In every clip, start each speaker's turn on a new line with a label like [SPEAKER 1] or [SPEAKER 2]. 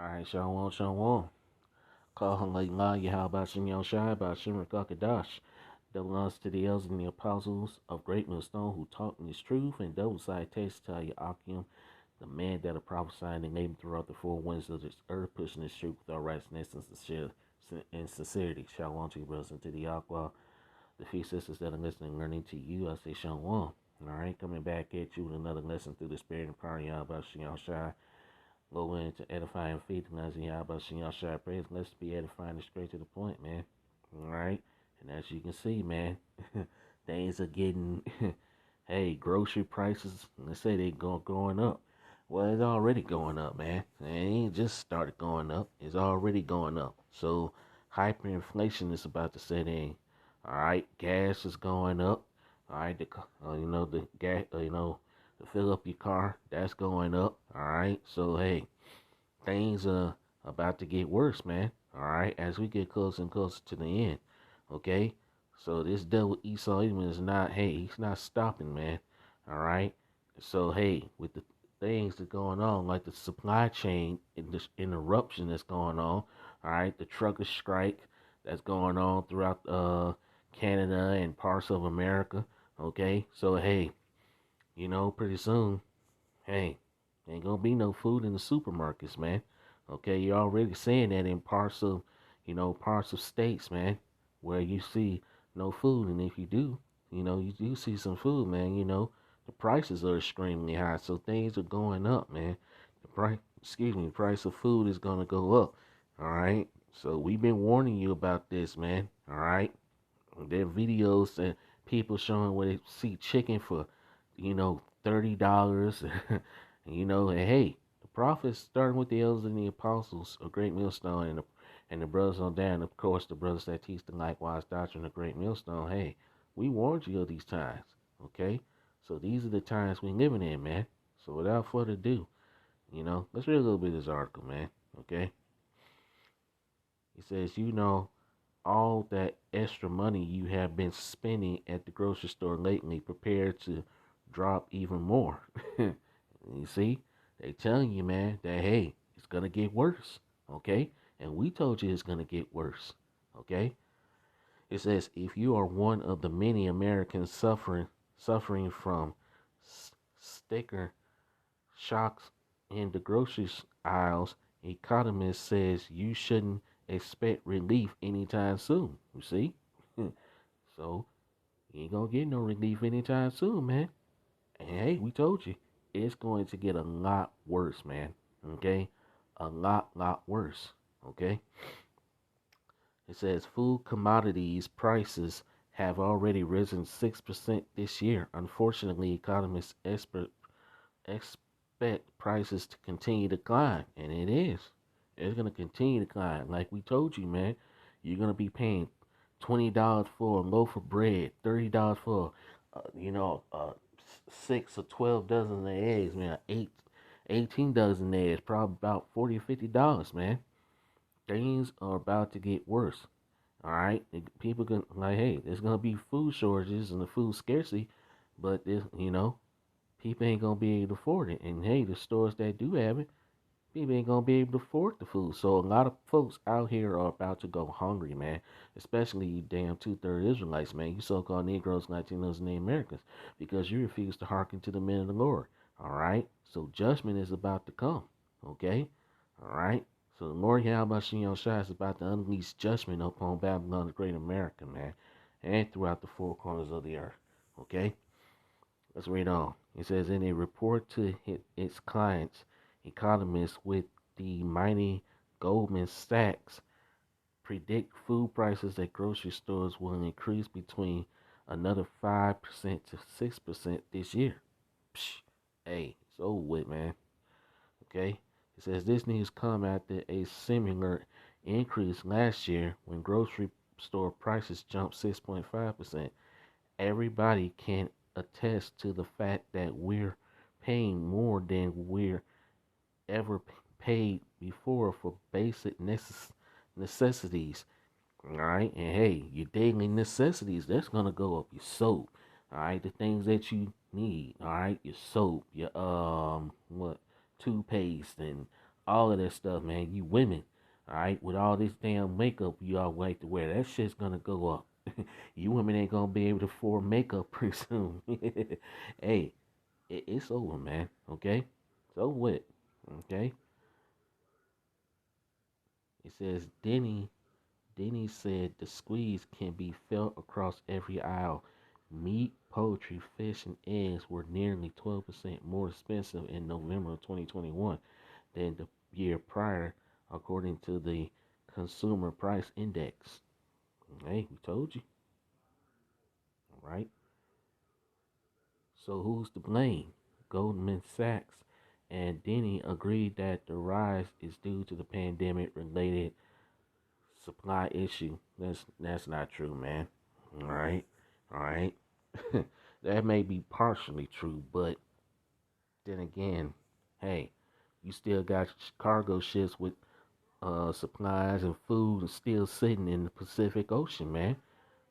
[SPEAKER 1] Alright, Shalom, Shalom. Call like La Yahweh Shem Shai by Shem Rakakadash. Double honors to the elders and the apostles of Great Millstone who taught in this truth, and double side taste to Yakim, the man that are prophesying and name throughout the four winds of this earth, pushing this truth with all righteousness and sincerity. Shalom to you, brothers, and to the Aqua, the few sisters that are listening and learning to you. I say Shalom. Alright, coming back at you with another lesson through the spirit and power of Yahweh Shem Shai. Go into edifying faith and as Yahweh Shem Shai praise. Let's be edifying and straight to the point, man. Alright? And as you can see, man, things are getting hey, grocery prices, let's say they going up. Well, it's already going up, man. It ain't just started going up. It's already going up. So hyperinflation is about to set in. Alright, gas is going up. Alright, the gas, to fill up your car, that's going up. All right. So, hey, things are about to get worse, man. All right. As we get closer and closer to the end. Okay. So, this devil Esau even is not, hey, he's not stopping, man. All right. So, hey, with the things that going on, like the supply chain and this interruption that's going on, all right, the trucker strike that's going on throughout Canada and parts of America. Okay. So, hey, pretty soon, hey, ain't gonna be no food in the supermarkets, man. Okay, you're already seeing that in parts of states, man, where you see no food, and if you do, you do see some food, man. The prices are extremely high, so things are going up, man. The price of food is gonna go up. All right, so we've been warning you about this, man. All right, there are videos and people showing where they see chicken for, $30. And hey, the prophets, starting with the elders and the apostles of Great Millstone and the brothers on down, of course, the brothers that teach the likewise doctrine of Great Millstone, hey, we warned you of these times, okay? So these are the times we're living in, man. So without further ado, let's read a little bit of this article, man, okay? It says, all that extra money you have been spending at the grocery store lately, prepared to drop even more. You see, they telling you, man, that hey, it's gonna get worse. Okay, and we told you it's gonna get worse. Okay, it says if you are one of the many Americans suffering from sticker shocks in the grocery aisles, economist says you shouldn't expect relief anytime soon. You see, so you ain't gonna get no relief anytime soon, man. And hey, we told you it's going to get a lot worse, man. Okay? A lot worse. Okay? It says food commodities prices have already risen 6% this year. Unfortunately, economists expect prices to continue to climb, and it is. It's going to continue to climb. Like we told you, man, you're going to be paying $20 for a loaf of bread, $30 for, uh, 6 or 12 dozen of eggs, man. 18 dozen eggs, probably about $40 or $50, man. Things are about to get worse. All right, people can like, hey, there's gonna be food shortages and the food scarcity, but this, people ain't gonna be able to afford it. And hey, the stores that do have it, people ain't gonna be able to afford the food. So a lot of folks out here are about to go hungry, man. Especially you damn two-thirds Israelites, man. You so-called Negroes, Latinos, and Native Americans, because you refuse to hearken to the men of the Lord. All right. So judgment is about to come. Okay. All right. So the Lord Yahweh Shem Shai is about to unleash judgment upon Babylon, the great America, man, and throughout the four corners of the earth. Okay. Let's read on. It says, in a report to its clients, economists with the mighty Goldman Sachs predict food prices at grocery stores will increase between another 5% to 6% this year. Psh, hey, it's over with, man. Okay? It says this news come after a similar increase last year when grocery store prices jumped 6.5%. Everybody can attest to the fact that we're paying more than we're ever paid before for basic necessities. All right, and hey, your daily necessities, that's gonna go up. Your soap, all right, the things that you need, all right, your soap, your toothpaste, and all of that stuff, man. You women, all right, with all this damn makeup you all like to wear, that shit's gonna go up. You women ain't gonna be able to afford makeup pretty soon. Hey, it's over, man. Okay, it's over with. Okay, it says Denny said the squeeze can be felt across every aisle. Meat, poultry, fish, and eggs were nearly 12% more expensive in November of 2021 than the year prior, according to the Consumer Price Index. Hey, we told you, all right? So who's to blame? Goldman Sachs and Denny agreed that the rise is due to the pandemic-related supply issue. That's not true, man. All right, all right. That may be partially true, but then again, hey, you still got cargo ships with supplies and food and still sitting in the Pacific Ocean, man.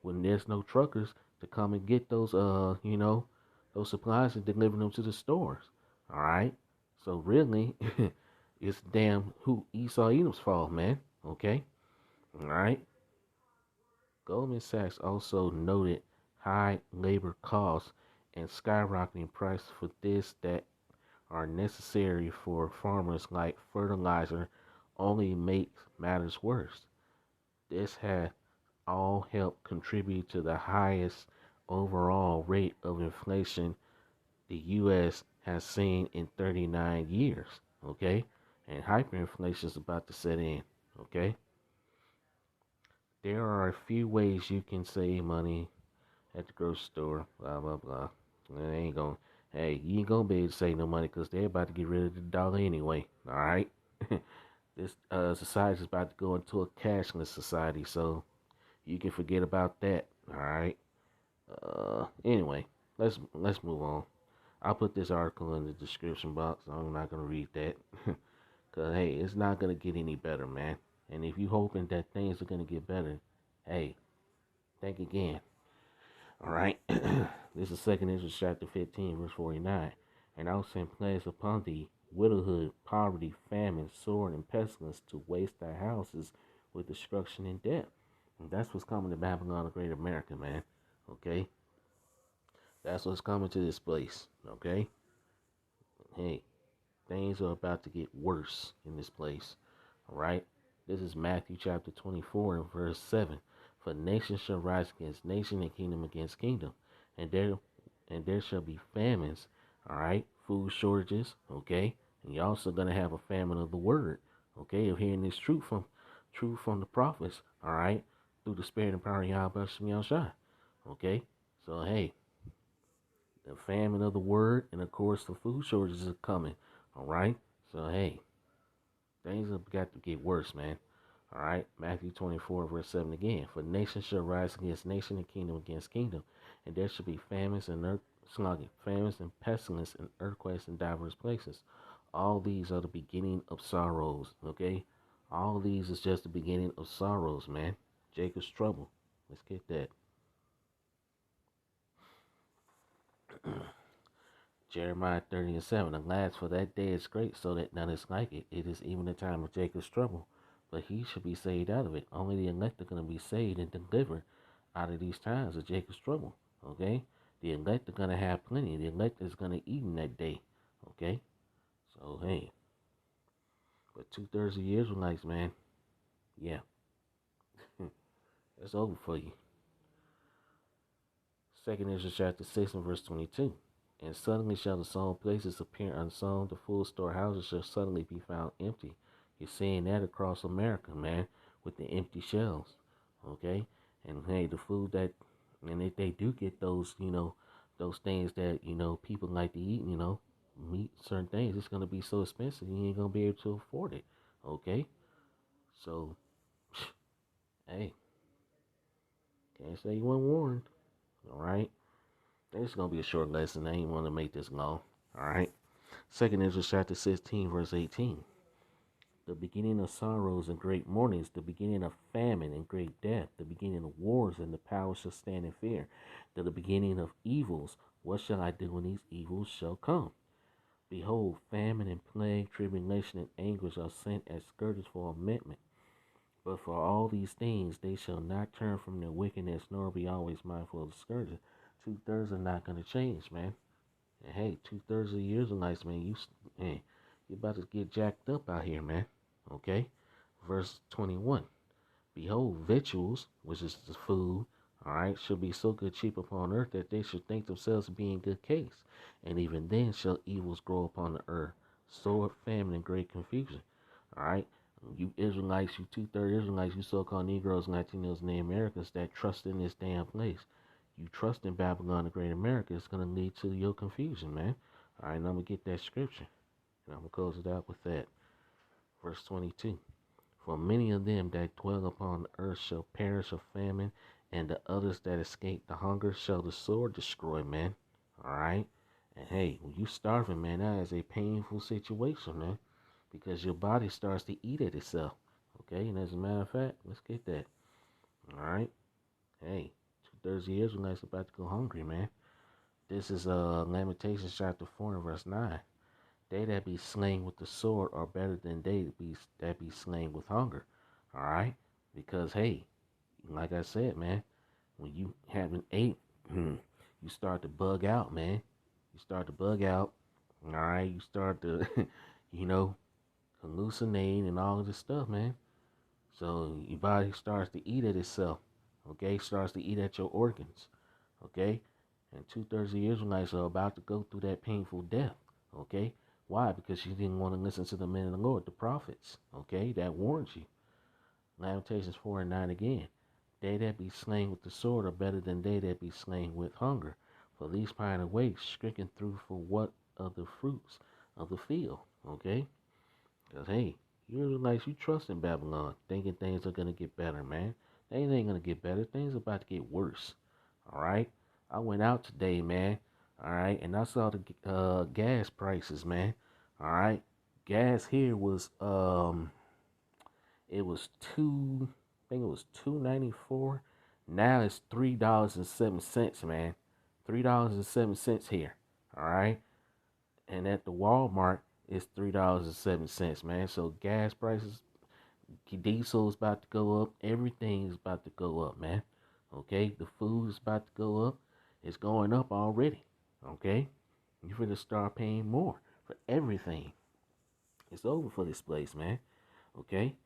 [SPEAKER 1] When there's no truckers to come and get those those supplies and deliver them to the stores. All right. So really, it's damn who Esau Edom's fault, man. Okay. All right. Goldman Sachs also noted high labor costs and skyrocketing prices for this that are necessary for farmers like fertilizer only makes matters worse. This has all helped contribute to the highest overall rate of inflation the U.S. has seen in 39 years. Okay? And hyperinflation is about to set in. Okay? There are a few ways you can save money at the grocery store, blah, blah, blah. And they ain't gonna, hey, you ain't gonna be able to save no money because they're about to get rid of the dollar anyway. All right? This society is about to go into a cashless society, so you can forget about that. All right. Anyway, let's move on. I'll put this article in the description box. I'm not gonna read that, cause hey, it's not gonna get any better, man. And if you hoping that things are gonna get better, hey, think again. All right. This is Second Ezra chapter 15, verse 49. And I will send plagues upon thee, widowhood, poverty, famine, sword, and pestilence to waste thy houses with destruction and death. And that's what's coming to Babylon, the Great America, man. Okay? That's what's coming to this place. Okay? Hey, things are about to get worse in this place. All right? This is Matthew chapter 24 and verse 7. For nation shall rise against nation and kingdom against kingdom. And there shall be famines, all right? Food shortages, okay? And you're also gonna have a famine of the word, okay? Of hearing this truth from the prophets, all right? Through the spirit and power of Yahweh Shem Shai. Okay? So hey, the famine of the word and of course the food shortages are coming. All right? So hey, things have got to get worse, man. All right, Matthew 24, verse 7 again. For nation shall rise against nation and kingdom against kingdom, and there shall be famines and pestilence and earthquakes in diverse places. All these are the beginning of sorrows, okay? All these is just the beginning of sorrows, man. Jacob's trouble. Let's get that. Jeremiah 30 and 7. Alas, for that day is great, so that none is like it. It is even the time of Jacob's trouble, but he shall be saved out of it. Only the elect are going to be saved and delivered out of these times of Jacob's trouble. Okay? The elect are going to have plenty. The elect is going to eat in that day. Okay? So, hey. But 2/3 of the Israelites, man, yeah, it's over for you. Second Ezra chapter 6 and verse 22. And suddenly shall the sown places appear unsown, the full storehouses shall suddenly be found empty. You're seeing that across America, man, with the empty shelves. Okay? And hey, the food that, and if they do get those, those things that, people like to eat, meat, certain things, it's going to be so expensive, you ain't going to be able to afford it. Okay? So, hey, can't say you weren't warned. All right? It's gonna be a short lesson. I ain't want to make this long. All right. Second Ezra chapter 16, verse 18. The beginning of sorrows and great mournings, the beginning of famine and great death, the beginning of wars and the power shall stand in fear. The beginning of evils, what shall I do when these evils shall come? Behold, famine and plague, tribulation and anguish are sent as scourges for amendment. But for all these things they shall not turn from their wickedness, nor be always mindful of the scourges. 2/3 are not going to change, man. And hey, 2/3 of the Israelites, man, you about to get jacked up out here, man. Okay? Verse 21. Behold, victuals, which is the food, all right, shall be so good cheap upon earth that they should think themselves to be in good case. And even then shall evils grow upon the earth, sword, famine, and great confusion. All right? You Israelites, you 2/3 Israelites, you so-called Negroes, Latinos, and the Americans that trust in this damn place. You trust in Babylon, the Great America, it's going to lead to your confusion, man. All right, now I'm going to get that scripture. And I'm going to close it out with that. Verse 22. For many of them that dwell upon the earth shall perish of famine, and the others that escape the hunger shall the sword destroy, man. All right? And hey, when you starving, man, that is a painful situation, man, because your body starts to eat at itself. Okay? And as a matter of fact, let's get that. All right? Hey, 2/3 of the Israelites about to go hungry, man. This is Lamentations chapter 4 and verse 9. They that be slain with the sword are better than they that be slain with hunger. All right? Because, hey, like I said, man, when you haven't ate, you start to bug out, man. You start to bug out. All right? You start to, you know, hallucinate and all of this stuff, man. So your body starts to eat at itself. Okay? Starts to eat at your organs. Okay? And 2/3 of the Israelites are about to go through that painful death. Okay? Why? Because you didn't want to listen to the men of the Lord, the prophets. Okay? That warned you. Lamentations 4 and 9 again. They that be slain with the sword are better than they that be slain with hunger. For these pine away, stricken through for what of the fruits of the field. Okay? Because, hey, you Israelites, you trust in Babylon, thinking things are going to get better, man. Things ain't going to get better. Things are about to get worse. All right? I went out today, man. All right? And I saw the gas prices, man. All right? Gas here was, it was I think it was $2.94. Now it's $3.07, man. $3.07 here. All right? And at the Walmart, it's $3.07, man. So gas prices, diesel is about to go up. Everything is about to go up, man. Okay, the food is about to go up. It's going up already. Okay, you're gonna start paying more for everything. It's over for this place, man. Okay,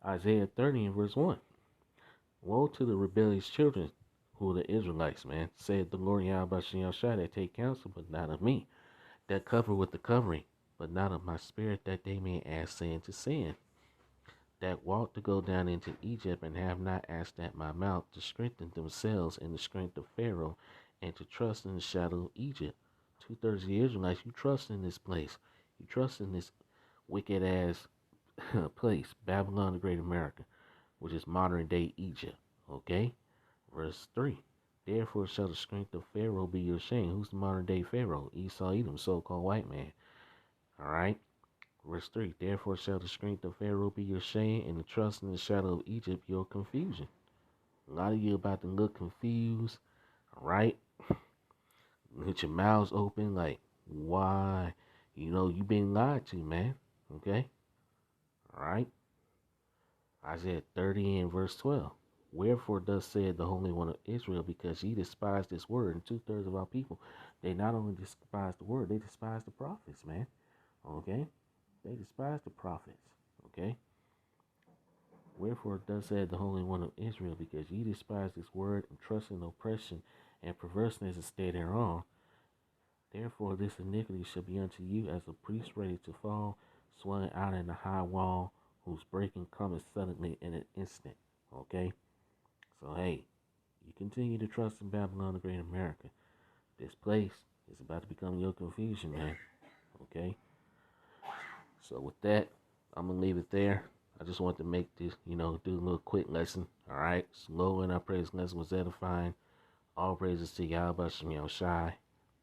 [SPEAKER 1] Isaiah 30 and verse 1. Woe to the rebellious children who are the Israelites, man, said the Lord Yahweh Shai, that take counsel, but not of me, that cover with the covering, but not of my spirit, that they may add sin to sin, that walk to go down into Egypt and have not asked at my mouth, to strengthen themselves in the strength of Pharaoh, and to trust in the shadow of Egypt. 2/3 of the Israelites, you trust in this place. You trust in this wicked ass place, Babylon the Great America, which is modern day Egypt. Okay? Verse 3. Therefore shall the strength of Pharaoh be your shame. Who's the modern day Pharaoh? Esau Edom, so-called white man. Alright? Verse 3. Therefore shall the strength of Pharaoh be your shame, and the trust in the shadow of Egypt your confusion. A lot of you about to look confused, alright? With your mouths open like, why? You know, you've been lied to, man. Okay? Alright? Isaiah 30 and verse 12. Wherefore thus said the Holy One of Israel, because ye despise this word, and 2/3 of our people, they not only despise the word, they despise the prophets, man. Okay? They despise the prophets. Okay? Wherefore thus said the Holy One of Israel, because ye despise this word, and trust in oppression and perverseness instead thereon, therefore this iniquity shall be unto you as a priest ready to fall, swelling out in the high wall, whose breaking cometh suddenly in an instant. Okay? So, hey, you continue to trust in Babylon the Great America. This place is about to become your confusion, man. Okay? So, with that, I'm going to leave it there. I just want to make this, do a little quick lesson. All right? Slow in our praise lesson was edifying. All praises to Yahweh Shem Shai,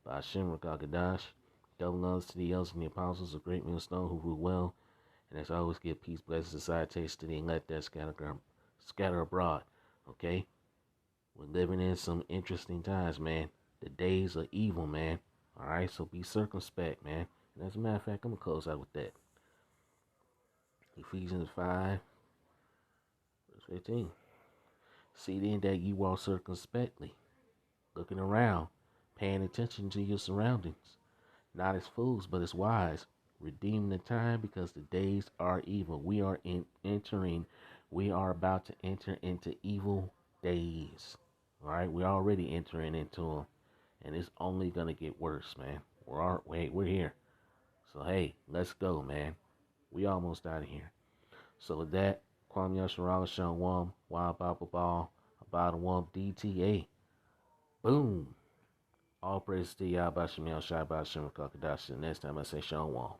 [SPEAKER 1] Ba'ashem Rakakadash. Double honors to the elders and the apostles of Great Millstone who rule well. And as always, give peace, blessings, and salutations to the elect that scatter abroad. Okay? We're living in some interesting times, man. The days are evil, man. All right, so be circumspect, man. And as a matter of fact, I'm gonna close out with that. Ephesians 5, verse 15. See then that you walk circumspectly, looking around, paying attention to your surroundings, not as fools, but as wise, redeeming the time because the days are evil. We are about to enter into evil days. All right, we're already entering into them, and it's only gonna get worse, man. We're here. So hey, let's go, man. We almost out of here. So with that, Kwame Yasharala Sean Wam, Wild Bible Ball, about a Wam DTA. Boom. All praise to Yahweh Shem Yahshua Shem Kakadash. Next time I say Sean Wam.